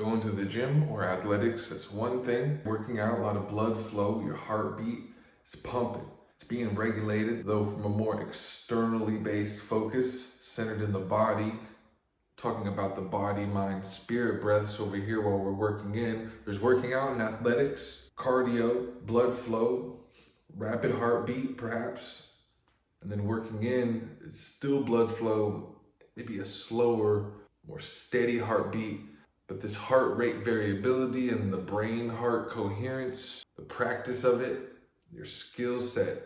Going to the gym or athletics, that's one thing. Working out, a lot of blood flow, your heartbeat is pumping. It's being regulated, though from a more externally based focus, centered in the body. Talking about the body, mind, spirit breaths over here while we're working in. There's working out in athletics, cardio, blood flow, rapid heartbeat perhaps. And then working in, it's still blood flow, maybe a slower, more steady heartbeat. But this heart rate variability and the brain-heart coherence, the practice of it, your skill set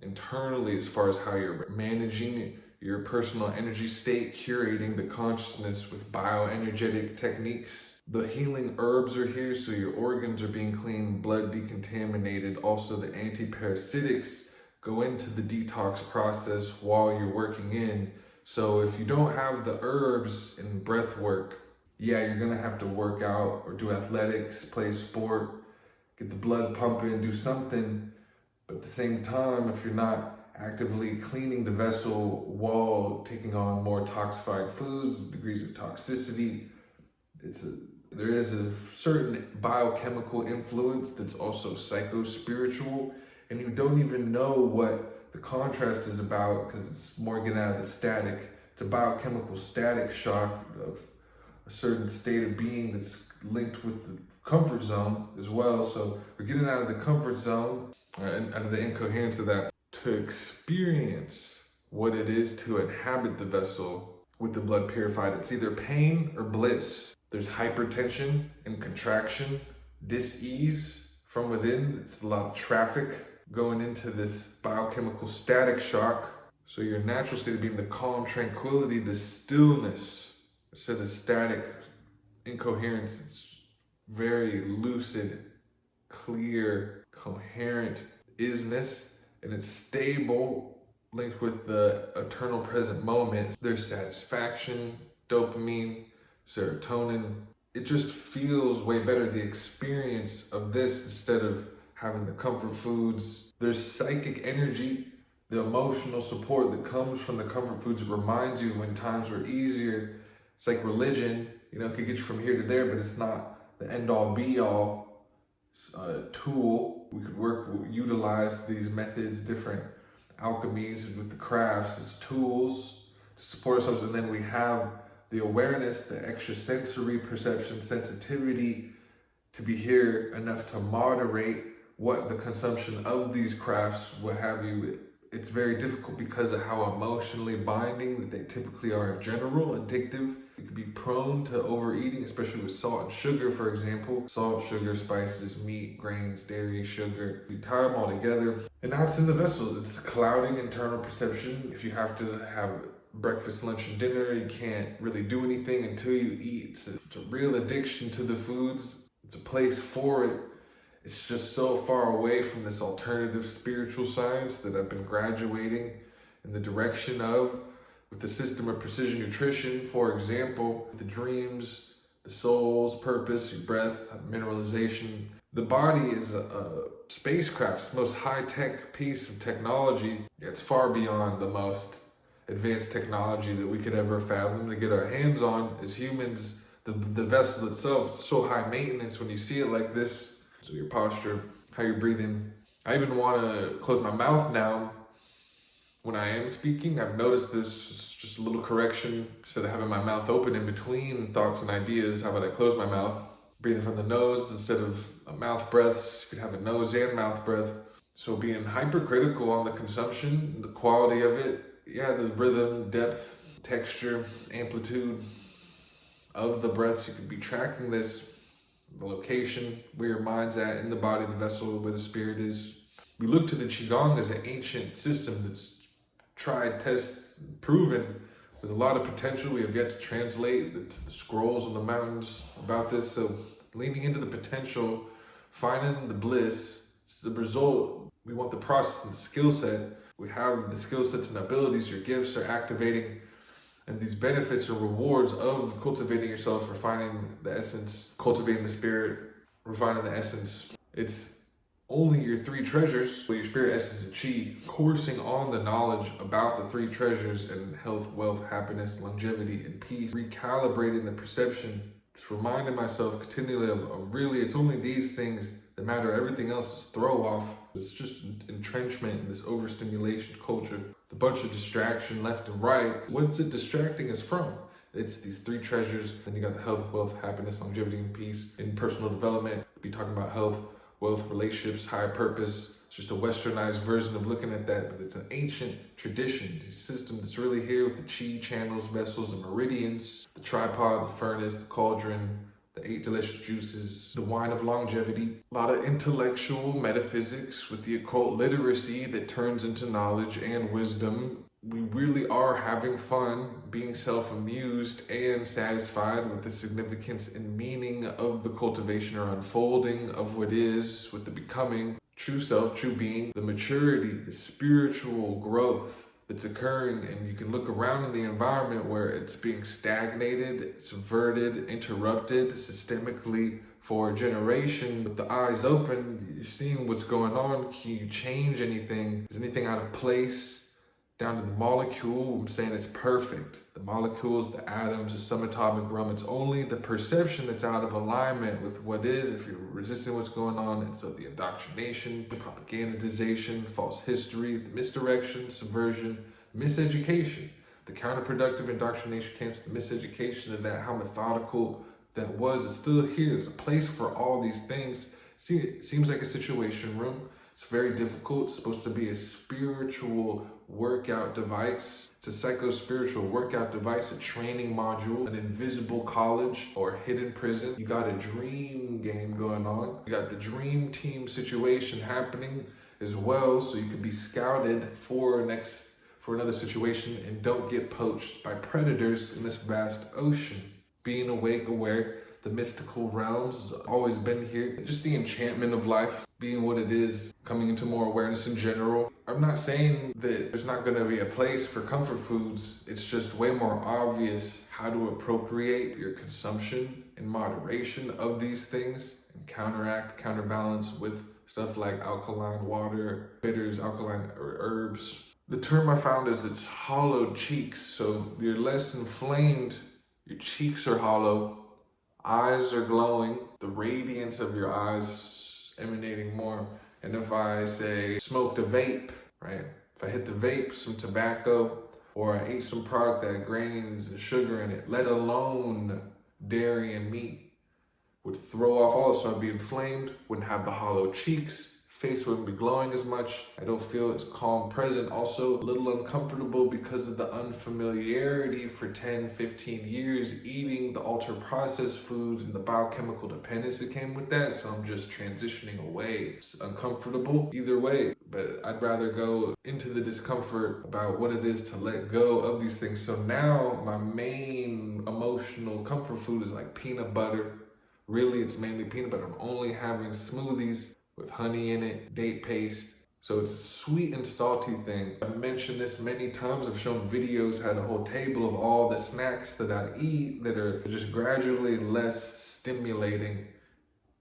internally as far as how you're managing your personal energy state, curating the consciousness with bioenergetic techniques. The healing herbs are here, so your organs are being cleaned, blood decontaminated. Also, the antiparasitics go into the detox process while you're working in. So if you don't have the herbs in breath work, yeah, you're gonna have to work out or do athletics, play sport, get the blood pumping, do something. But at the same time, if you're not actively cleaning the vessel while taking on more toxified foods, degrees of toxicity, there is a certain biochemical influence that's also psycho-spiritual, and you don't even know what the contrast is about because it's more getting out of the static. It's a biochemical static shock of a certain state of being that's linked with the comfort zone as well. So we're getting out of the comfort zone, and out of the incoherence of that, to experience what it is to inhabit the vessel with the blood purified. It's either pain or bliss. There's hypertension and contraction, dis-ease from within. It's a lot of traffic going into this biochemical static shock. So your natural state of being, the calm, tranquility, the stillness, instead of static incoherence, it's very lucid, clear, coherent isness, and it's stable, linked with the eternal present moment. There's satisfaction, dopamine, serotonin. It just feels way better, the experience of this, instead of having the comfort foods. There's psychic energy, the emotional support that comes from the comfort foods. It reminds you when times were easier. It's like religion, it could get you from here to there, but it's not the end-all be-all tool. We could utilize these methods, different alchemies with the crafts as tools to support ourselves. And then we have the awareness, the extrasensory perception, sensitivity to be here enough to moderate what the consumption of these crafts will have you. It's very difficult because of how emotionally binding that they typically are in general, addictive. You could be prone to overeating, especially with salt and sugar, for example. Salt, sugar, spices, meat, grains, dairy, sugar. You tie them all together. And now it's in the vessel. It's clouding internal perception. If you have to have breakfast, lunch, and dinner, you can't really do anything until you eat. It's a real addiction to the foods. It's a place for it. It's just so far away from this alternative spiritual science that I've been graduating in the direction of, with the system of precision nutrition, for example, the dreams, the soul's purpose, your breath, mineralization. The body is a spacecraft's most high-tech piece of technology. It's far beyond the most advanced technology that we could ever fathom to get our hands on as humans. The vessel itself is so high maintenance when you see it like this. So your posture, how you're breathing. I even want to close my mouth now when I am speaking. I've noticed this, just a little correction. Instead of having my mouth open in between thoughts and ideas, how about I close my mouth? Breathing from the nose instead of mouth breaths. You could have a nose and mouth breath. So being hypercritical on the consumption, the quality of it. Yeah, the rhythm, depth, texture, amplitude of the breaths. You could be tracking this. The location, where your mind's at in the body, the vessel, where the spirit is. We look to the Qigong as an ancient system that's tried, tested, proven, with a lot of potential. We have yet to translate the scrolls on the mountains about this. So leaning into the potential, finding the bliss, it's the result. We want the process and the skill set. We have the skill sets and abilities, your gifts are activating. And these benefits or rewards of cultivating yourself, refining the essence, cultivating the spirit, refining the essence. It's only your three treasures, your spirit, essence, and chi, coursing on the knowledge about the three treasures and health, wealth, happiness, longevity, and peace, recalibrating the perception Just reminding myself continually of really, it's only these things that matter. Everything else is throw off. It's just entrenchment in this overstimulation culture. A bunch of distraction left and right. What's it distracting us from? It's these three treasures. Then you got the health, wealth, happiness, longevity, and peace. In personal development, be talking about health, wealth, relationships, high purpose. It's just a westernized version of looking at that, but it's an ancient tradition, the system that's really here with the chi, channels, vessels, and meridians, the tripod, the furnace, the cauldron, the 8 delicious juices, the wine of longevity, a lot of intellectual metaphysics with the occult literacy that turns into knowledge and wisdom. We really are having fun, being self-amused and satisfied with the significance and meaning of the cultivation or unfolding of what is, with the becoming, true self, true being, the maturity, the spiritual growth that's occurring. And you can look around in the environment where it's being stagnated, subverted, interrupted systemically for a generation. With the eyes open, you're seeing what's going on. Can you change anything? Is anything out of place? Down to the molecule, I'm saying it's perfect. The molecules, the atoms, the subatomic realm, it's only the perception that's out of alignment with what is, if you're resisting what's going on. And so the indoctrination, the propagandization, false history, the misdirection, subversion, miseducation. The counterproductive indoctrination camps, the miseducation of that, how methodical that was. It's still here. There's a place for all these things. See, it seems like a situation room. It's very difficult. It's supposed to be a spiritual workout device. It's a psycho-spiritual workout device, a training module, an invisible college or hidden prison. You got a dream game going on. You got the dream team situation happening as well, so you could be scouted for another situation and don't get poached by predators in this vast ocean. Being awake, aware, the mystical realms has always been here. Just the enchantment of life, being what it is, coming into more awareness in general. I'm not saying that there's not going to be a place for comfort foods. It's just way more obvious how to appropriate your consumption in moderation of these things and counterbalance with stuff like alkaline water, bitters, alkaline or herbs. The term I found is it's hollow cheeks. So you're less inflamed, your cheeks are hollow, eyes are glowing, the radiance of your eyes emanating more. And if I say smoked a vape, right? If I hit the vape, some tobacco, or I ate some product that had grains and sugar in it, let alone dairy and meat, would throw off all, so I'd be inflamed, wouldn't have the hollow cheeks, face wouldn't be glowing as much. I don't feel as calm present. Also a little uncomfortable because of the unfamiliarity for 10, 15 years eating the ultra processed food and the biochemical dependence that came with that. So I'm just transitioning away. It's uncomfortable either way, but I'd rather go into the discomfort about what it is to let go of these things. So now my main emotional comfort food is like peanut butter. Really, it's mainly peanut butter. I'm only having smoothies with honey in it, date paste. So it's a sweet and salty thing. I've mentioned this many times. I've shown videos, had a whole table of all the snacks that I eat that are just gradually less stimulating,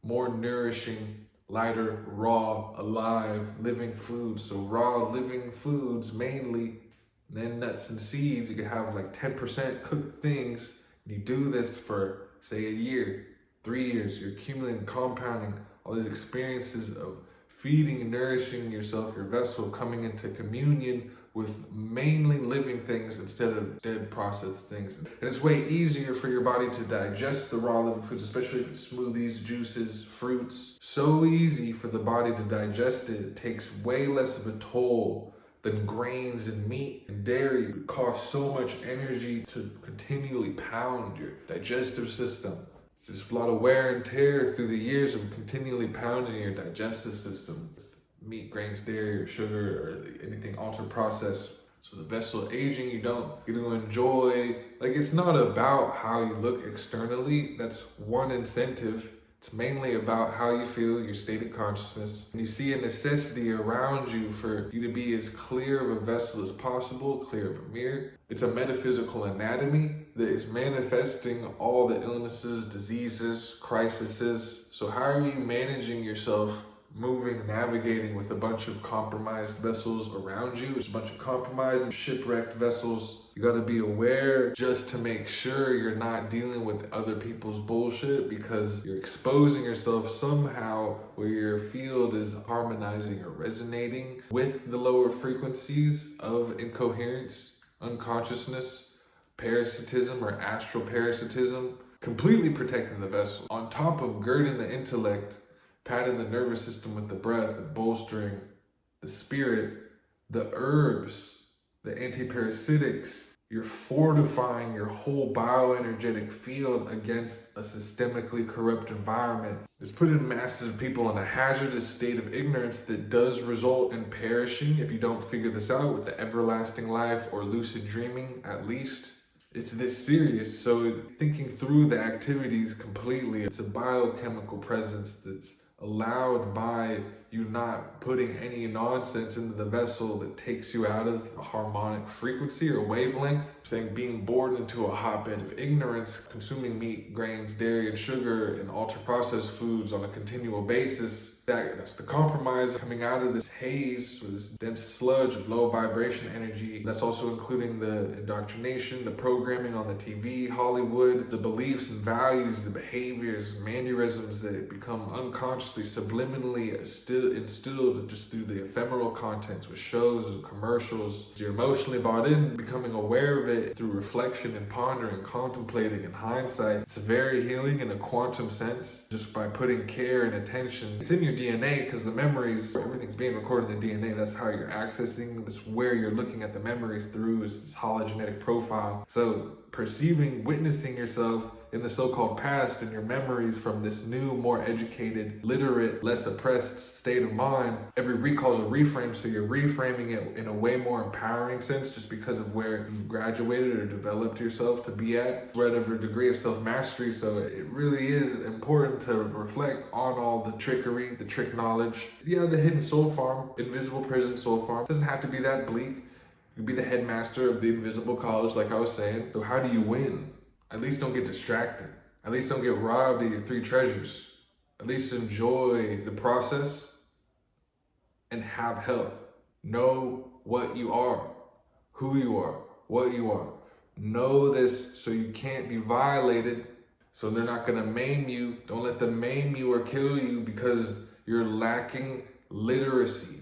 more nourishing, lighter, raw, alive, living foods. So raw, living foods mainly, then nuts and seeds. You can have like 10% cooked things. And you do this for, say, a year, 3 years. You're accumulating, compounding all these experiences of feeding and nourishing yourself, your vessel, coming into communion with mainly living things instead of dead processed things. And it's way easier for your body to digest the raw living foods, especially if it's smoothies, juices, fruits. So easy for the body to digest it. It takes way less of a toll than grains and meat and dairy. It costs so much energy to continually pound your digestive system. It's just a lot of wear and tear through the years of continually pounding your digestive system with meat, grains, dairy, or sugar, or anything ultra processed. So the vessel aging, you don't get to enjoy. Like, it's not about how you look externally. That's one incentive. It's mainly about how you feel, your state of consciousness. And you see a necessity around you for you to be as clear of a vessel as possible, clear of a mirror. It's a metaphysical anatomy that is manifesting all the illnesses, diseases, crises. So how are you managing yourself moving, navigating with a bunch of compromised vessels around you. There's a bunch of compromised and shipwrecked vessels. You got to be aware just to make sure you're not dealing with other people's bullshit, because you're exposing yourself somehow where your field is harmonizing or resonating with the lower frequencies of incoherence, unconsciousness, parasitism or astral parasitism, completely protecting the vessel. On top of girding the intellect, patting the nervous system with the breath, and bolstering the spirit, the herbs, the antiparasitics, you're fortifying your whole bioenergetic field against a systemically corrupt environment. It's putting massive people in a hazardous state of ignorance that does result in perishing if you don't figure this out with the everlasting life or lucid dreaming, at least. It's this serious, so thinking through the activities completely, it's a biochemical presence that's allowed by you not putting any nonsense into the vessel that takes you out of a harmonic frequency or wavelength. Saying being born into a hotbed of ignorance, consuming meat, grains, dairy, and sugar, and ultra-processed foods on a continual basis, that's the compromise coming out of this haze, or this dense sludge of low vibration energy. That's also including the indoctrination, the programming on the TV, Hollywood, the beliefs and values, the behaviors, mannerisms that become unconsciously, subliminally instilled just through the ephemeral contents with shows and commercials. You're emotionally bought in, becoming aware of it through reflection and pondering, contemplating, and hindsight. It's very healing in a quantum sense, just by putting care and attention. It's in your DNA, because the memories, everything's being recorded in the DNA. That's how you're accessing, that's where you're looking at the memories through, is this hologenetic profile. So perceiving, witnessing yourself in the so-called past and your memories from this new, more educated, literate, less oppressed state of mind, every recall is a reframe, so you're reframing it in a way more empowering sense, just because of where you've graduated or developed yourself to be at, whatever degree of self-mastery. So it really is important to reflect on all the trickery, the trick knowledge. Yeah, the hidden soul farm, invisible prison soul farm. It doesn't have to be that bleak. You could be the headmaster of the invisible college, like I was saying. So how do you win? At least don't get distracted. At least don't get robbed of your 3 treasures. At least enjoy the process and have health. Know what you are, who you are, what you are. Know this so you can't be violated, so they're not gonna maim you. Don't let them maim you or kill you because you're lacking literacy.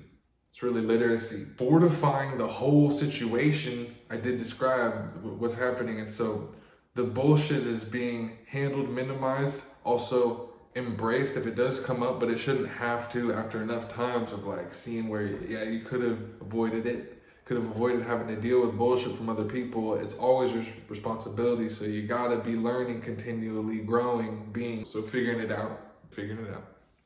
It's really literacy. Fortifying the whole situation. I did describe what's happening, and so the bullshit is being handled, minimized, also embraced if it does come up, but it shouldn't have to after enough times of like seeing where, yeah, you could have avoided it, could have avoided having to deal with bullshit from other people. It's always your responsibility, so you gotta be learning, continually growing, being, so figuring it out.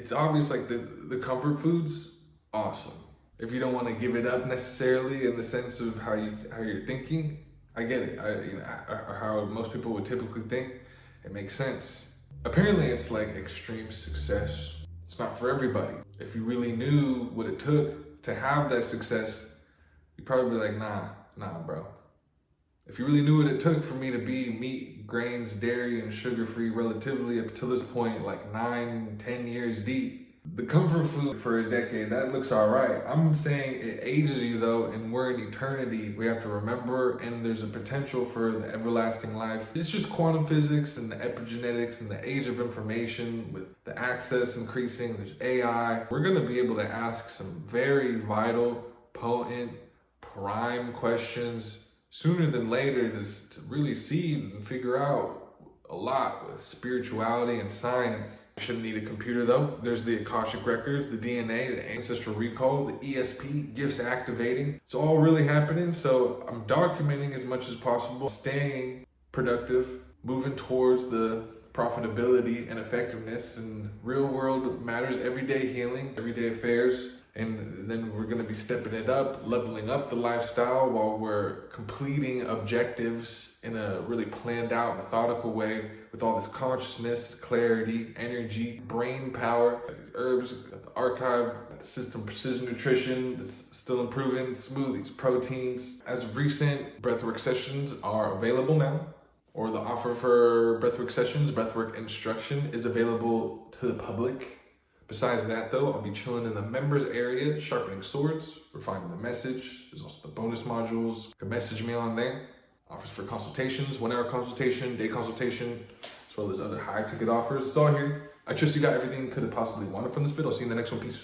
It's obvious, like the comfort foods, awesome. If you don't want to give it up necessarily in the sense of how you're thinking, I get it. How most people would typically think, it makes sense. Apparently it's like extreme success. It's not for everybody. If you really knew what it took to have that success, you'd probably be like, nah, bro. If you really knew what it took for me to be meat, grains, dairy, and sugar-free relatively up to this point, like 9-10 years deep, the comfort food for a decade, that looks all right. I'm saying it ages you though, and we're in eternity. We have to remember, and there's a potential for the everlasting life. It's just quantum physics and the epigenetics and the age of information with the access increasing. There's AI. We're gonna be able to ask some very vital, potent, prime questions sooner than later to really see and figure out a lot with spirituality and science. I shouldn't need a computer though. There's the Akashic Records, the DNA, the Ancestral Recall, the ESP, gifts activating. It's all really happening, so I'm documenting as much as possible, staying productive, moving towards the profitability and effectiveness and real world matters, everyday healing, everyday affairs. And then we're gonna be stepping it up, leveling up the lifestyle while we're completing objectives in a really planned out, methodical way with all this consciousness, clarity, energy, brain power. These herbs, the archive, the system precision nutrition that's still improving, smoothies, proteins. As of recent, breathwork sessions are available now, or the offer for breathwork sessions, breathwork instruction is available to the public. Besides that though, I'll be chilling in the members area, sharpening swords, refining the message. There's also the bonus modules. You can message me on there. Offers for consultations, 1 hour consultation, day consultation, as well as other higher ticket offers. It's all here. I trust you got everything you could have possibly wanted from this video. I'll see you in the next one. Peace.